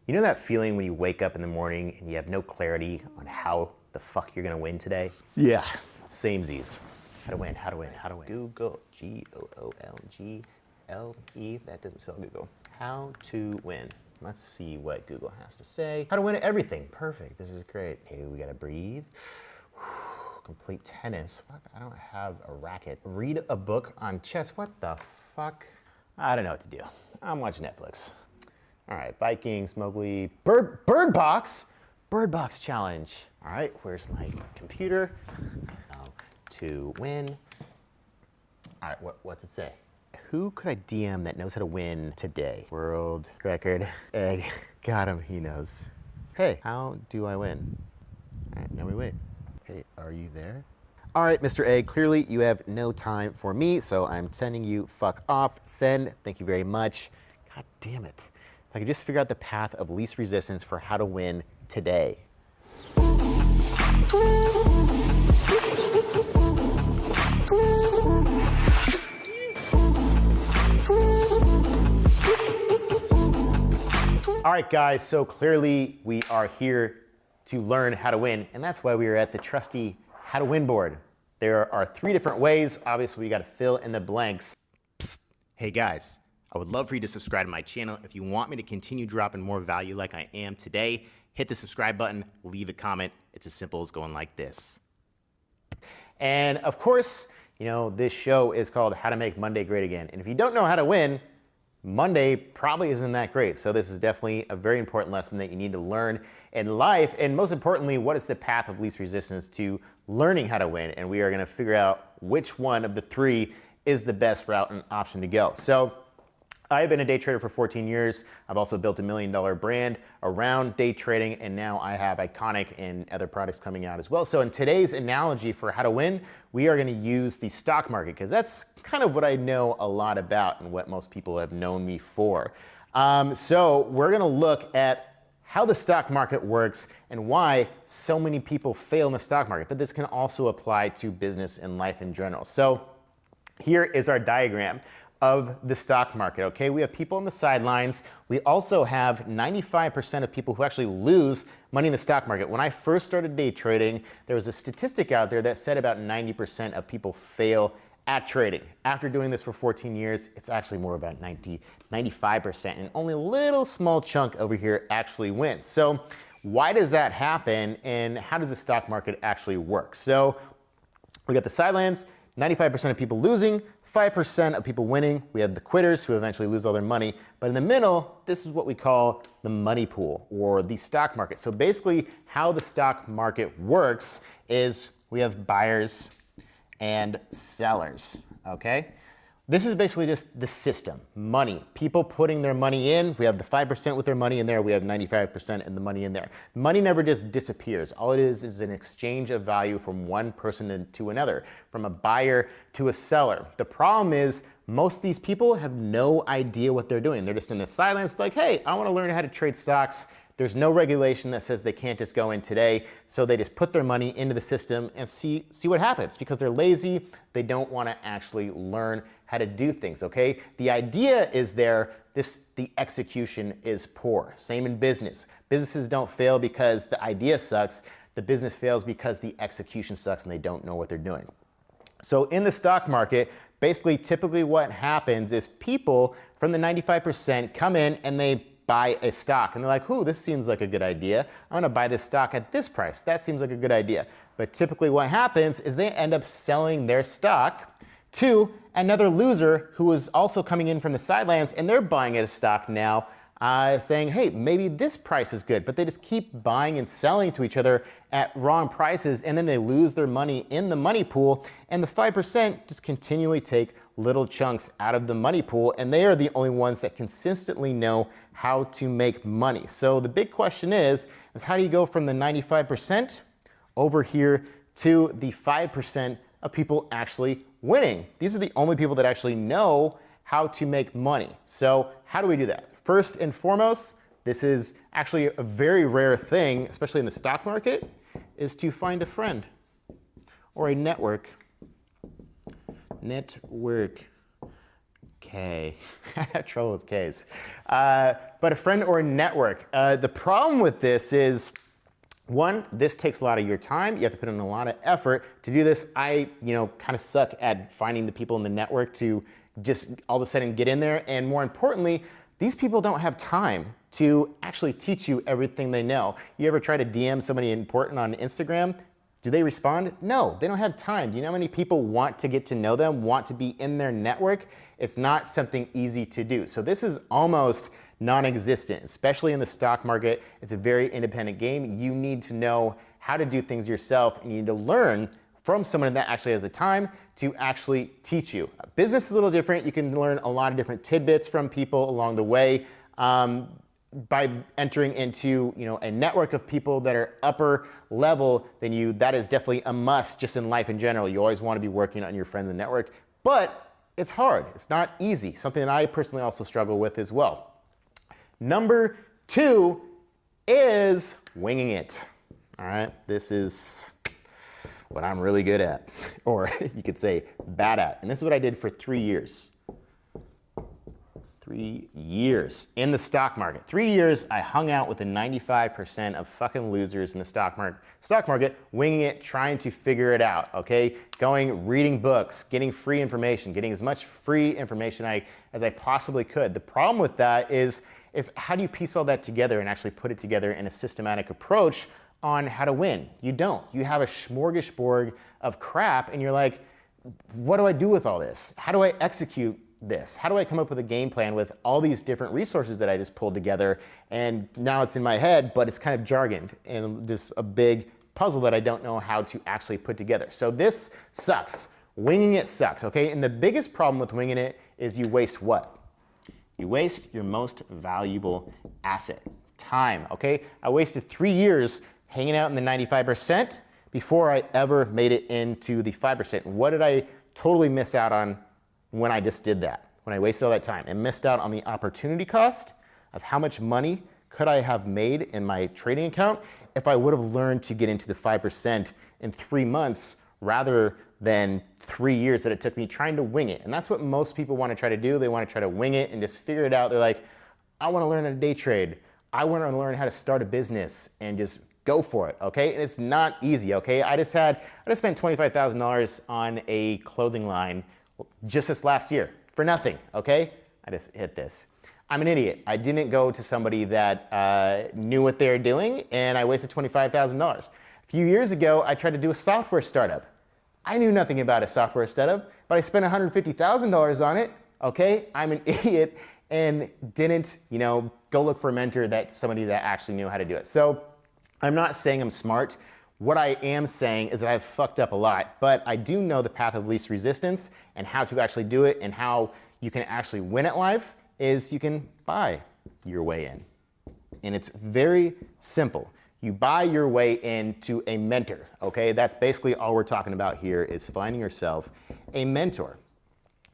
You know that feeling when you wake up in the morning and you have no clarity on how the fuck you're gonna win today? Yeah. Samesies. How to win, how to win, how to win. Google, G-O-O-L-G-L-E. That doesn't spell Google. How to win. Let's see what Google has to say. How to win at everything. Perfect, this is great. Okay, we gotta breathe. Complete tennis. Fuck, I don't have a racket. Read a book on chess. What the fuck? I don't know what to do. I'm watching Netflix. All right, Vikings, Mowgli, Bird Box challenge. All right, where's my computer? How to win. All right, what's it say? Who could I DM that knows how to win today? World record, egg, got him, he knows. Hey, how do I win? All right, now we wait. Hey, are you there? All right, Mr. Egg, clearly you have no time for me, so I'm sending you fuck off. Send, thank you very much. God damn it. If I could just figure out the path of least resistance for how to win today. All right, guys, so clearly we are here to learn how to win, and that's why we are at the trusty How to Win board. There are 3 different ways. Obviously, we got to fill in the blanks. Psst. Hey guys, I would love for you to subscribe to my channel. If you want me to continue dropping more value like I am today, hit the subscribe button, leave a comment. It's as simple as going like this. And of course, you know, this show is called How to Make Monday Great Again. And if you don't know how to win, Monday probably isn't that great. So this is definitely a very important lesson that you need to learn in life. And most importantly, what is the path of least resistance to learning how to win? And we are gonna figure out which one of the 3 is the best route and option to go. So I've been a day trader for 14 years. I've also built $1 million brand around day trading, and now I have Iconic and other products coming out as well. So in today's analogy for how to win, we are gonna use the stock market, because that's kind of what I know a lot about and what most people have known me for. So we're gonna look at how the stock market works and why so many people fail in the stock market, but this can also apply to business and life in general. So here is our diagram of the stock market, okay? We have people on the sidelines. We also have 95% of people who actually lose money in the stock market. When I first started day trading, there was a statistic out there that said about 90% of people fail at trading. After doing this for 14 years, it's actually more about 95%, and only a little small chunk over here actually wins. So why does that happen, and how does the stock market actually work? So we got the sidelines, 95% of people losing, 5% of people winning. We have the quitters who eventually lose all their money. But in the middle, this is what we call the money pool or the stock market. So basically how the stock market works is we have buyers and sellers, okay? This is basically just the system, money, people putting their money in. We have the 5% with their money in there. We have 95% in the money in there. Money never just disappears. All it is an exchange of value from one person to another, from a buyer to a seller. The problem is most of these people have no idea what they're doing. They're just in the silence like, hey, I want to learn how to trade stocks. There's no regulation that says they can't just go in today. So they just put their money into the system and see what happens. Because they're lazy, they don't want to actually learn how to do things, okay? The idea is there, the execution is poor. Same in business. Businesses don't fail because the idea sucks. The business fails because the execution sucks and they don't know what they're doing. So in the stock market, basically, typically what happens is people from the 95% come in and they buy a stock and they're like, ooh, this seems like a good idea. I'm gonna buy this stock at this price. That seems like a good idea. But typically what happens is they end up selling their stock to another loser who is also coming in from the sidelines, and they're buying at a stock now saying, hey, maybe this price is good, but they just keep buying and selling to each other at wrong prices, and then they lose their money in the money pool, and the 5% just continually take little chunks out of the money pool, and they are the only ones that consistently know how to make money. So the big question is how do you go from the 95% over here to the 5% of people actually winning? These are the only people that actually know how to make money. So how do we do that? First and foremost, this is actually a very rare thing, especially in the stock market, is to find a friend or a network K. I have trouble with Ks. But a friend or a network. The problem with this is, one, this takes a lot of your time. You have to put in a lot of effort to do this. I, kind of suck at finding the people in the network to just all of a sudden get in there. And more importantly, these people don't have time to actually teach you everything they know. You ever try to DM somebody important on Instagram? Do they respond? No, they don't have time. Do you know how many people want to get to know them, want to be in their network? It's not something easy to do. So this is almost non-existent, especially in the stock market. It's a very independent game. You need to know how to do things yourself, and you need to learn from someone that actually has the time to actually teach you. Business is a little different. You can learn a lot of different tidbits from people along the way by entering into a network of people that are upper level than you. That is definitely a must just in life in general. You always want to be working on your friends and network, but it's hard. It's not easy. Something that I personally also struggle with as well. Number 2 is winging it. All right, this is what I'm really good at, or you could say bad at. And this is what I did for 3 years. 3 years in the stock market. 3 years, I hung out with the 95% of fucking losers in the stock market, winging it, trying to figure it out, okay? Reading books, getting free information, getting as much free information as I possibly could. The problem with that is how do you piece all that together and actually put it together in a systematic approach on how to win? You don't. You have a smorgasbord of crap and you're like, what do I do with all this? How do I execute this? How do I come up with a game plan with all these different resources that I just pulled together? And now it's in my head, but it's kind of jargoned and just a big puzzle that I don't know how to actually put together. So this sucks. Winging it sucks, okay? And the biggest problem with winging it is you waste what? You waste your most valuable asset, time, okay? I wasted 3 years hanging out in the 95% before I ever made it into the 5%. What did I totally miss out on when I just did that, when I wasted all that time? And missed out on the opportunity cost of how much money could I have made in my trading account if I would have learned to get into the 5% in 3 months rather than 3 years that it took me trying to wing it. And that's what most people want to try to do. They want to try to wing it and just figure it out. They're like, I want to learn how to day trade. I want to learn how to start a business and just go for it, okay? And it's not easy, okay? I just spent $25,000 on a clothing line just this last year for nothing, okay? I just hit this. I'm an idiot. I didn't go to somebody that knew what they were doing, and I wasted $25,000. A few years ago, I tried to do a software startup. I knew nothing about a software startup, but I spent $150,000 on it, okay? I'm an idiot and didn't, go look for a mentor, somebody that actually knew how to do it. So I'm not saying I'm smart. What I am saying is that I've fucked up a lot, but I do know the path of least resistance and how to actually do it, and how you can actually win at life is you can buy your way in. And it's very simple. You buy your way into a mentor, okay? That's basically all we're talking about here, is finding yourself a mentor.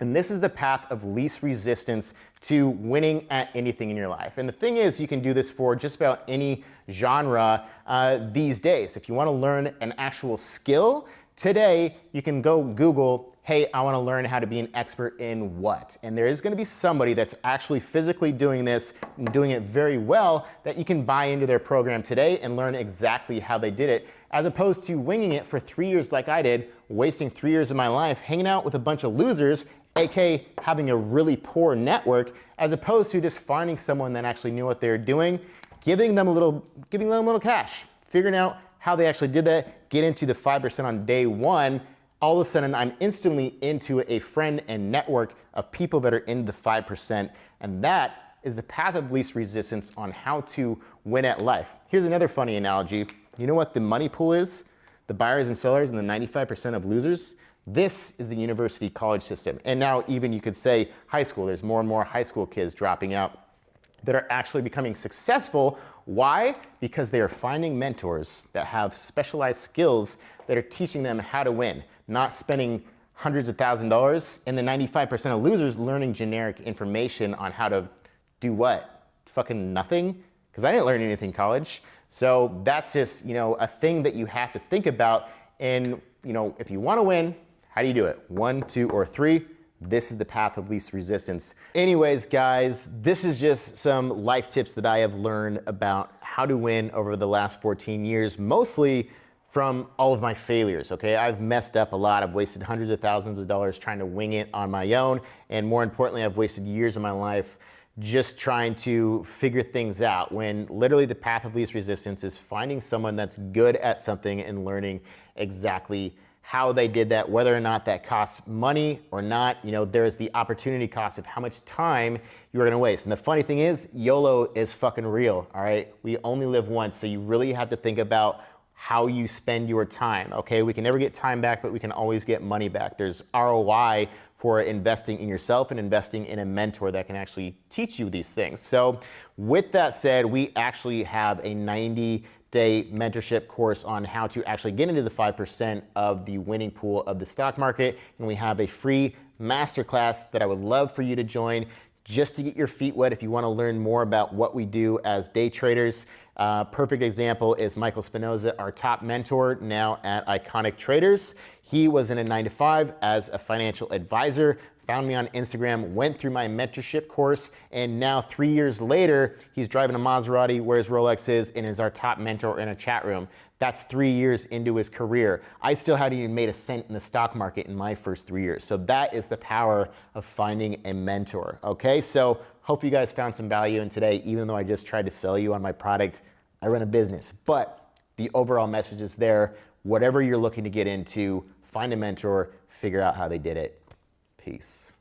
And this is the path of least resistance to winning at anything in your life. And the thing is, you can do this for just about any genre these days. If you want to learn an actual skill, today you can go Google, hey, I want to learn how to be an expert in what? And there is going to be somebody that's actually physically doing this and doing it very well that you can buy into their program today and learn exactly how they did it, as opposed to winging it for 3 years like I did, wasting 3 years of my life hanging out with a bunch of losers, aka having a really poor network, as opposed to just finding someone that actually knew what they were doing, giving them a little cash, figuring out how they actually did that, get into the 5% on day one. All of a sudden, I'm instantly into a friend and network of people that are in the 5%. And that is the path of least resistance on how to win at life. Here's another funny analogy. You know what the money pool is? The buyers and sellers and the 95% of losers? This is the university college system. And now even you could say high school. There's more and more high school kids dropping out that are actually becoming successful. Why? Because they are finding mentors that have specialized skills that are teaching them how to win, not spending hundreds of thousands of dollars, and the 95% of losers learning generic information on how to do what? Fucking nothing? Because I didn't learn anything in college. So that's just, a thing that you have to think about. And, if you want to win, how do you do it? 1, 2, or 3? This is the path of least resistance. Anyways, guys, this is just some life tips that I have learned about how to win over the last 14 years, mostly from all of my failures, okay? I've messed up a lot. I've wasted hundreds of thousands of dollars trying to wing it on my own. And more importantly, I've wasted years of my life just trying to figure things out, when literally the path of least resistance is finding someone that's good at something and learning exactly how they did that, whether or not that costs money or not. You know, there's the opportunity cost of how much time you're gonna waste. And the funny thing is, YOLO is fucking real, all right? We only live once, so you really have to think about how you spend your time, okay? We can never get time back, but we can always get money back. There's ROI for investing in yourself and investing in a mentor that can actually teach you these things. So with that said, we actually have a 90-day mentorship course on how to actually get into the 5% of the winning pool of the stock market. And we have a free masterclass that I would love for you to join, just to get your feet wet if you want to learn more about what we do as day traders. Perfect example is Michael Spinoza, our top mentor now at Iconic Traders. He was in a 9-to-5 as a financial advisor, found me on Instagram, went through my mentorship course, and now 3 years later, he's driving a Maserati, wears Rolexes, and is our top mentor in a chat room. That's 3 years into his career. I still hadn't even made a cent in the stock market in my first 3 years. So that is the power of finding a mentor, okay? So hope you guys found some value in today, even though I just tried to sell you on my product. I run a business, but the overall message is there. Whatever you're looking to get into, find a mentor, figure out how they did it. Peace.